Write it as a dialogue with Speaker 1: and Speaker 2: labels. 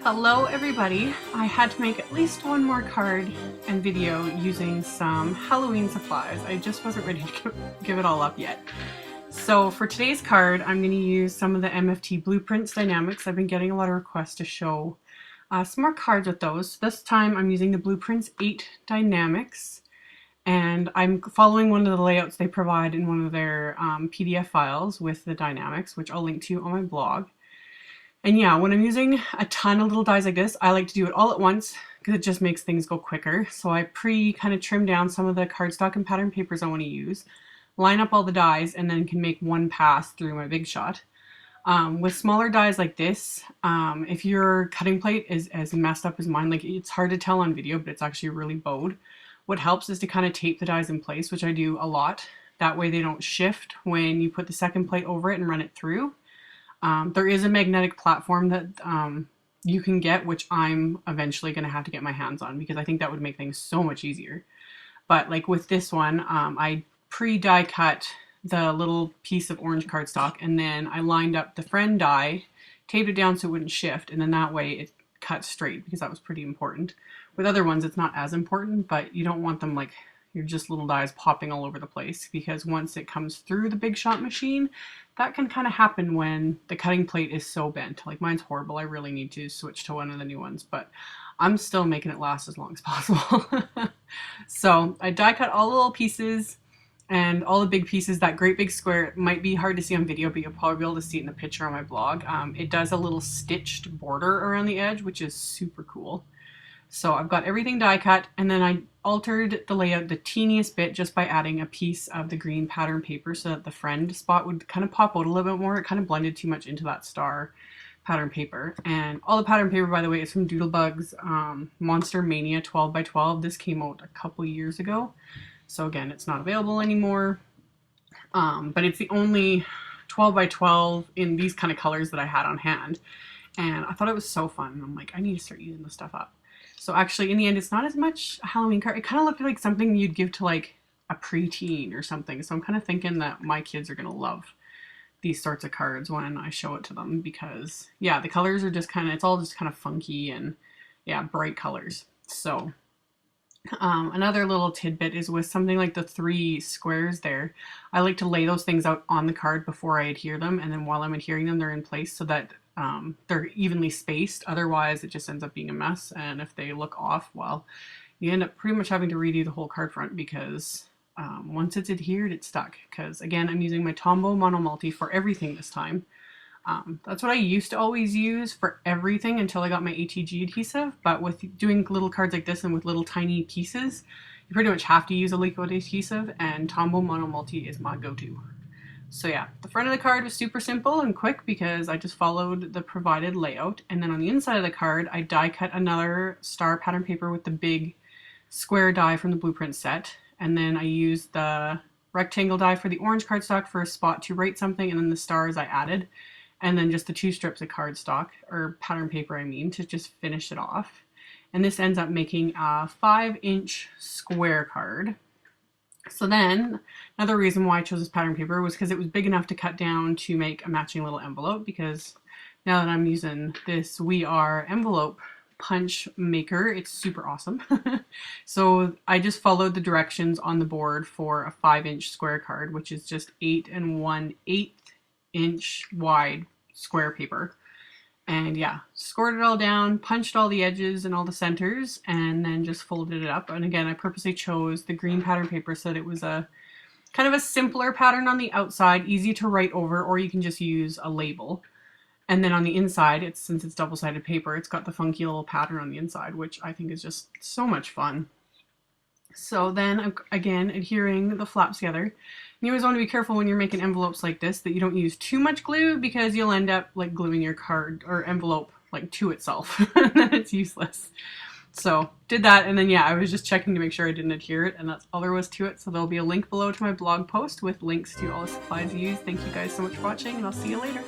Speaker 1: Hello everybody! I had to make at least one more card and video using some Halloween supplies. I just wasn't ready to give it all up yet. So for today's card, I'm going to use some of the MFT Blueprints Dynamics. I've been getting a lot of requests to show some more cards with those. This time I'm using the Blueprints 8 Dynamics, and I'm following one of the layouts they provide in one of their PDF files with the dynamics, which I'll link to on my blog. And yeah, when I'm using a ton of little dies like this, I like to do it all at once because it just makes things go quicker. So I kind of trim down some of the cardstock and pattern papers I want to use, line up all the dies, and then can make one pass through my big shot. With smaller dies like this, if your cutting plate is as messed up as mine, like it's hard to tell on video, but it's actually really bowed. What helps is to kind of tape the dies in place, which I do a lot. That way they don't shift when you put the second plate over it and run it through. There is a magnetic platform that you can get, which I'm eventually going to have to get my hands on because I think that would make things so much easier. But like with this one, I pre-die cut the little piece of orange cardstock, and then I lined up the friend die, taped it down so it wouldn't shift, and then that way it cut straight because that was pretty important. With other ones it's not as important, but you don't want them like you're just little dies popping all over the place, because once it comes through the big shot machine, that can kind of happen when the cutting plate is so bent. Like mine's horrible. I really need to switch to one of the new ones, but I'm still making it last as long as possible. So I die cut all the little pieces and all the big pieces. That great big square, it might be hard to see on video, but you'll probably be able to see it in the picture on my blog. It does a little stitched border around the edge, which is super cool. So I've got everything die cut, and then I altered the layout the teeniest bit just by adding a piece of the green pattern paper so that the friend spot would kind of pop out a little bit more. It kind of blended too much into that star pattern paper. And all the pattern paper, by the way, is from Doodlebug's Monster Mania 12x12. This came out a couple years ago. So again, it's not available anymore. But it's the only 12x12 in these kind of colors that I had on hand. And I thought it was so fun. I'm like, I need to start using this stuff up. So actually, in the end, it's not as much a Halloween card. It kind of looked like something you'd give to like a preteen or something. So I'm kind of thinking that my kids are going to love these sorts of cards when I show it to them, because yeah, the colors are just kind of, it's all just kind of funky and yeah, bright colors. So another little tidbit is with something like the 3 squares there, I like to lay those things out on the card before I adhere them, and then while I'm adhering them, they're in place so that they're evenly spaced. Otherwise it just ends up being a mess, and if they look off, well, you end up pretty much having to redo the whole card front, because once it's adhered, it's stuck. Because again, I'm using my Tombow Mono Multi for everything this time. That's what I used to always use for everything until I got my ATG adhesive, but with doing little cards like this and with little tiny pieces, you pretty much have to use a liquid adhesive, and Tombow Mono Multi is my go-to. So yeah, the front of the card was super simple and quick because I just followed the provided layout, and then on the inside of the card I die cut another star pattern paper with the big square die from the Blueprint set, and then I used the rectangle die for the orange cardstock for a spot to write something, and then the stars I added, and then just the 2 strips of cardstock, or pattern paper I mean, to just finish it off. And this ends up making a 5-inch square card. So then, another reason why I chose this pattern paper was because it was big enough to cut down to make a matching little envelope, because now that I'm using this We Are envelope punch maker, it's super awesome. So I just followed the directions on the board for a 5-inch square card, which is just 8 1/8 inch wide square paper. And yeah, scored it all down, punched all the edges and all the centers, and then just folded it up. And again, I purposely chose the green pattern paper so that it was a kind of a simpler pattern on the outside, easy to write over, or you can just use a label. And then on the inside, since it's double-sided paper, it's got the funky little pattern on the inside, which I think is just so much fun. So then, again, adhering the flaps together. You always want to be careful when you're making envelopes like this that you don't use too much glue, because you'll end up like gluing your card or envelope like to itself, and then it's useless. So did that, and then yeah, I was just checking to make sure I didn't adhere it, and that's all there was to it. So there'll be a link below to my blog post with links to all the supplies used. Thank you guys so much for watching, and I'll see you later.